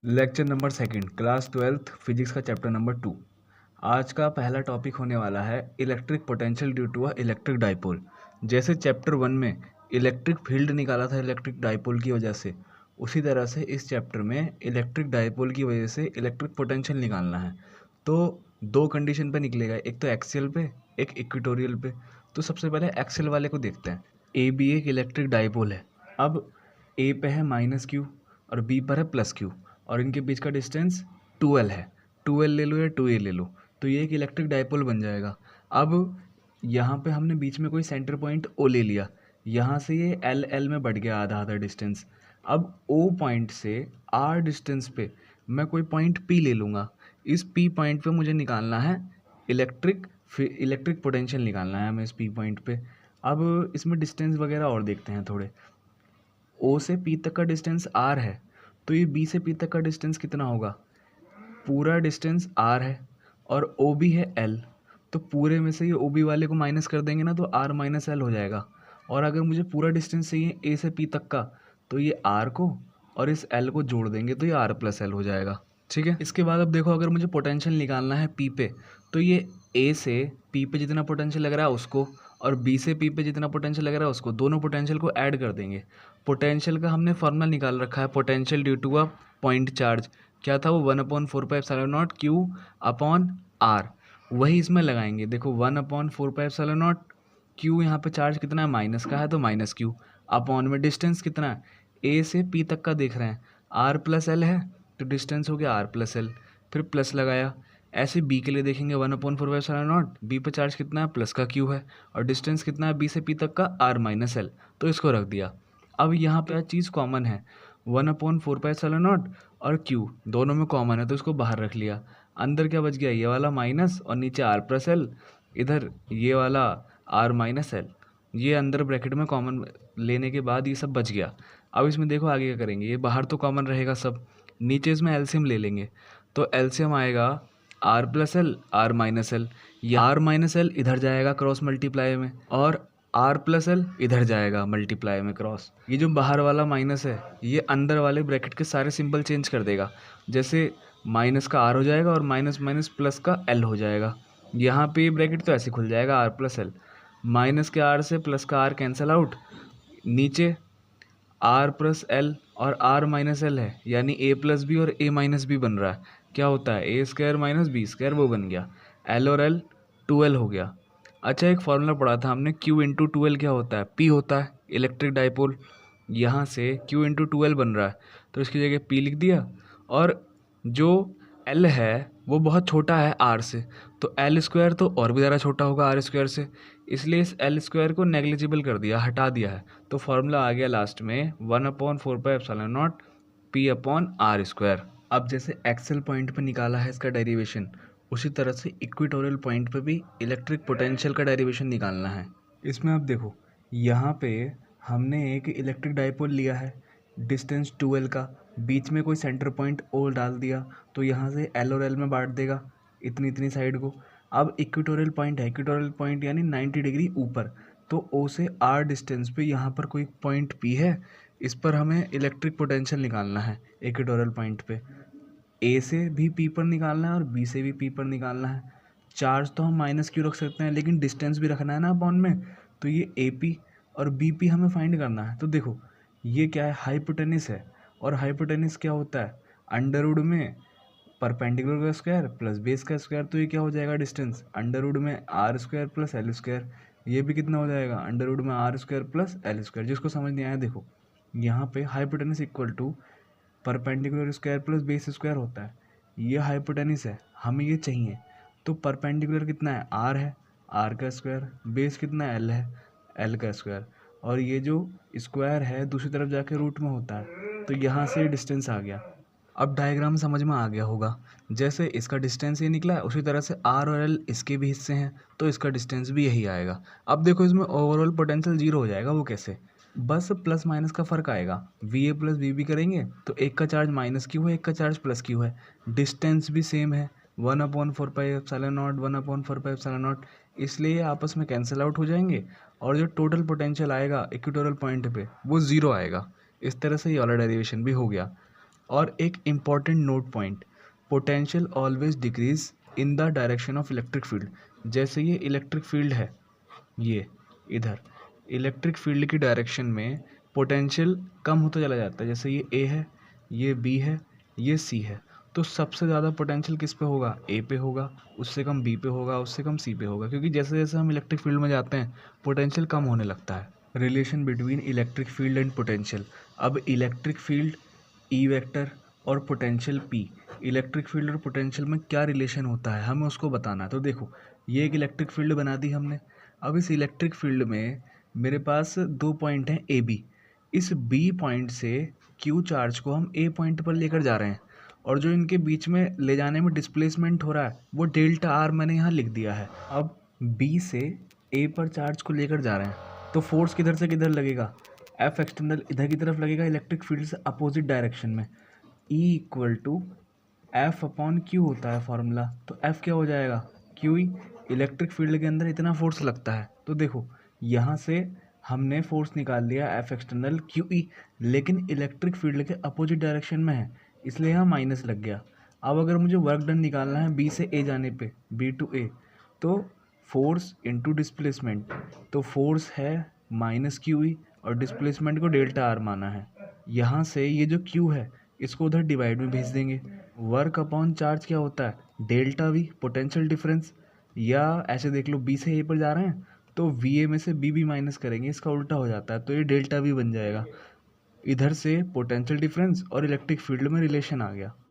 Lecture number second, class 12th physics का chapter number 2। आज का पहला टॉपिक होने वाला है electric potential due to a electric dipole. जैसे चैप्टर 1 में इलेक्ट्रिक फील्ड निकाला था इलेक्ट्रिक डाइपोल की वजह से, उसी तरह से इस चैप्टर में इलेक्ट्रिक डाइपोल की वजह से इलेक्ट्रिक पोटेंशियल निकालना है। तो दो कंडीशन पे निकलेगा, एक तो एक्सियल पे, एक इक्वेटोरियल पे। तो सबसे पहले एक्सियल वाले को देखते हैं। ए बी एक इलेक्ट्रिक डाइपोल है। अब ए पे है -q और बी पर है +q और इनके बीच का डिस्टेंस 2l है। 2l ले लो या 2a ले लो, तो ये एक इलेक्ट्रिक डाइपोल बन जाएगा। अब यहाँ पे हमने बीच में कोई सेंटर पॉइंट o ले लिया, यहाँ से ये l में बढ़ गया आधा आधा डिस्टेंस। अब o पॉइंट से r डिस्टेंस पे मैं कोई पॉइंट p ले लूँगा। इस p पॉइंट पे मुझे निकालना है इलेक्ट्रिक पोटेंशियल निकालना है हमें इस p पॉइंट पे। अब इसमें डिस्टेंस वगैरह और देखते हैं थोड़े। O से P तक का डिस्टेंस R है, तो ये B से P तक का डिस्टेंस कितना होगा? पूरा डिस्टेंस R है और OB है L, तो पूरे में से ये OB वाले को माइनस कर देंगे ना, तो R माइनस L हो जाएगा। और अगर मुझे पूरा डिस्टेंस चाहिए A से P तक का, तो ये R को और इस L को जोड़ देंगे तो ये R प्लस L हो जाएगा। ठीक है, इसके बाद अब देखो, अगर मुझे पोटेंशियल निकालना है P पे, तो ये A से P पे जितना पोटेंशियल लग रहा है उसको और B से P पे जितना पोटेंशियल लग रहा है उसको, दोनों पोटेंशियल को ऐड कर देंगे। पोटेंशियल का हमने फॉर्मूला निकाल रखा है, potential due to a point charge. क्या था वो? 1/4πε0 Q अपॉन R। वही इसमें लगाएंगे। देखो 1/4πε0 Q, यहाँ पे चार्ज कितना है? माइनस का है तो -q अपॉन में डिस्टेंस कितना है? A से P तक का देख रहे हैं, R प्लस L है तो डिस्टेंस हो गया R प्लस L, फिर प्लस लगाया। ऐसे B के लिए देखेंगे 1/4πε0, B पे चार्ज कितना है? प्लस का Q है और डिस्टेंस कितना है B से P तक का? R माइनस L, तो इसको रख दिया। अब यहाँ पे चीज़ कॉमन है, 1/4πε0 और Q दोनों में कॉमन है तो इसको बाहर रख लिया। अंदर क्या बच गया? ये वाला माइनस और नीचे R प्लस L, इधर ये वाला R माइनस L। ये अंदर ब्रैकेट में कॉमन लेने के बाद ये सब बच गया। अब इसमें देखो आगे क्या करेंगे, ये बाहर तो कॉमन रहेगा सब, नीचे इसमें एलसीएम ले लेंगे। तो एलसीएम आएगा R plus L R minus L, ये R माइनस एल इधर जाएगा क्रॉस मल्टीप्लाई में और R प्लस एल इधर जाएगा मल्टीप्लाई में क्रॉस। ये जो बाहर वाला माइनस है ये अंदर वाले ब्रैकेट के सारे सिंबल चेंज कर देगा। जैसे माइनस का R हो जाएगा और माइनस माइनस प्लस का L हो जाएगा। यहाँ पे ये ब्रैकेट तो ऐसे खुल जाएगा R प्लस एल, माइनस के R से प्लस का R कैंसिल आउट, नीचे R प्लस एल और R माइनस एल है, यानी A प्लस बी और A माइनस बी बन रहा है। क्या होता है? A square minus B square, वो बन गया। L और L 2L हो गया। अच्छा, एक फॉर्मूला पढ़ा था हमने, Q इंटू 2L क्या होता है? P होता है इलेक्ट्रिक डाइपोल। यहाँ से Q इंटू 2L बन रहा है तो इसकी जगह P लिख दिया। और जो L है वो बहुत छोटा है R से, तो L स्क्वायर तो और भी ज़्यादा छोटा होगा R स्क्वायर से, इसलिए इस L स्क्वायर को नेग्लिजिबल कर दिया, हटा दिया है। तो फॉर्मूला आ गया लास्ट में 1/4πε0 P अपॉन R स्क्वायर। अब जैसे एक्सेल पॉइंट पे निकाला है इसका डेरिवेशन, उसी तरह से इक्वेटोरियल पॉइंट पे भी इलेक्ट्रिक पोटेंशियल का डेरिवेशन निकालना है। इसमें अब देखो, यहाँ पे हमने एक इलेक्ट्रिक डाइपोल लिया है डिस्टेंस 2L का, बीच में कोई सेंटर पॉइंट O डाल दिया तो यहाँ से L और L में बांट देगा इतनी इतनी साइड को। अब इक्वेटोरियल पॉइंट है, इक्वेटोरियल पॉइंट यानी 90 डिग्री ऊपर, तो O से R डिस्टेंस पे यहाँ पर कोई पॉइंट P है, इस पर हमें इलेक्ट्रिक पोटेंशियल निकालना है इक्वेटोरियल पॉइंट पे। A से भी P पर निकालना है और B से भी P पर निकालना है। चार्ज तो हम -q रख सकते हैं, लेकिन डिस्टेंस भी रखना है ना अपॉन में, तो ये AP और BP हमें फाइंड करना है। तो देखो ये क्या है? हाइपोटेनिस है, और हाइपोटेनिस क्या होता है? अंडर रूट में परपेंडिकुलर का स्क्वायर प्लस बेस का स्क्वायर, तो ये क्या हो जाएगा? डिस्टेंस अंडर रूट में R square plus L square. ये भी कितना हो जाएगा? अंडर रूट में R square plus L square. जिसको समझ नहीं आया देखो, यहाँ पे hypotenuse equal to perpendicular square plus base square होता है। ये हाइपोटेनिस है, हमें ये चाहिए। तो परपेंडिकुलर कितना है? R है, R का स्क्वायर, बेस कितना है? L है, L का स्क्वायर, और ये जो स्क्वायर है दूसरी तरफ जाके रूट में होता है, तो यहाँ से डिस्टेंस आ गया। अब डायग्राम समझ में आ गया होगा, जैसे इसका डिस्टेंस ये निकला है उसी तरह से R और L इसके भी हिस्से हैं, तो इसका डिस्टेंस भी यही आएगा। अब देखो इसमें ओवरऑल पोटेंशियल 0 हो जाएगा। वो कैसे? बस प्लस माइनस का फ़र्क आएगा। VA प्लस VB करेंगे तो एक का चार्ज -q है, एक का चार्ज +q है, डिस्टेंस भी सेम है 1/4πε0 1/4πε0, इसलिए आपस में कैंसिल आउट हो जाएंगे और जो टोटल पोटेंशियल आएगा इक्वेटोरियल पॉइंट पे वो 0 आएगा। इस तरह से ये वाला डेरिवेशन भी हो गया। और एक important note point, potential always decrease in the direction of electric field. जैसे ये इलेक्ट्रिक फील्ड है, ये इधर इलेक्ट्रिक फील्ड की डायरेक्शन में पोटेंशियल कम होता चला जाता है। जैसे ये ए है, ये बी है, ये सी है, तो सबसे ज़्यादा पोटेंशियल किस पे होगा? ए पे होगा, उससे कम बी पे होगा, उससे कम सी पे होगा, क्योंकि जैसे जैसे हम इलेक्ट्रिक फील्ड में जाते हैं पोटेंशियल कम होने लगता है। Relation between electric field and potential. अब इलेक्ट्रिक फील्ड ई वेक्टर और पोटेंशियल पी, इलेक्ट्रिक फील्ड और पोटेंशियल में क्या रिलेशन होता है हमें उसको बताना है। तो देखो, ये एक इलेक्ट्रिक फील्ड बना दी हमने। अब इस इलेक्ट्रिक फील्ड में मेरे पास दो पॉइंट हैं ए बी। इस बी पॉइंट से क्यू चार्ज को हम ए पॉइंट पर लेकर जा रहे हैं, और जो इनके बीच में ले जाने में डिस्प्लेसमेंट हो रहा है वो डेल्टा आर मैंने यहाँ लिख दिया है। अब बी से ए पर चार्ज को लेकर जा रहे हैं तो फोर्स किधर से किधर लगेगा? एफ एक्सटर्नल इधर की तरफ लगेगा, इलेक्ट्रिक फील्ड से अपोजिट डायरेक्शन में। E equal to F upon Q होता है फॉर्मूला, तो एफ क्या हो जाएगा? Q E. इलेक्ट्रिक फील्ड के अंदर इतना फोर्स लगता है, तो देखो यहाँ से हमने फोर्स निकाल लिया एफ एक्सटर्नल क्यू ई, लेकिन इलेक्ट्रिक फील्ड के अपोजिट डायरेक्शन में है इसलिए यहाँ माइनस लग गया। अब अगर मुझे वर्क डन निकालना है बी से ए जाने पे, बी टू ए, तो फोर्स इनटू डिस्प्लेसमेंट, तो फोर्स है माइनस क्यू ई और डिस्प्लेसमेंट को डेल्टा आर माना है। यहाँ से ये जो क्यू है इसको उधर डिवाइड में भेज देंगे। वर्क अपॉन चार्ज क्या होता है? Delta we, potential difference. या ऐसे देख लो, बी से ए पर जा रहे हैं तो वी ए में से बी भी माइनस करेंगे, इसका उल्टा हो जाता है, तो ये डेल्टा वी बन जाएगा। इधर से पोटेंशियल डिफरेंस और इलेक्ट्रिक फील्ड में रिलेशन आ गया।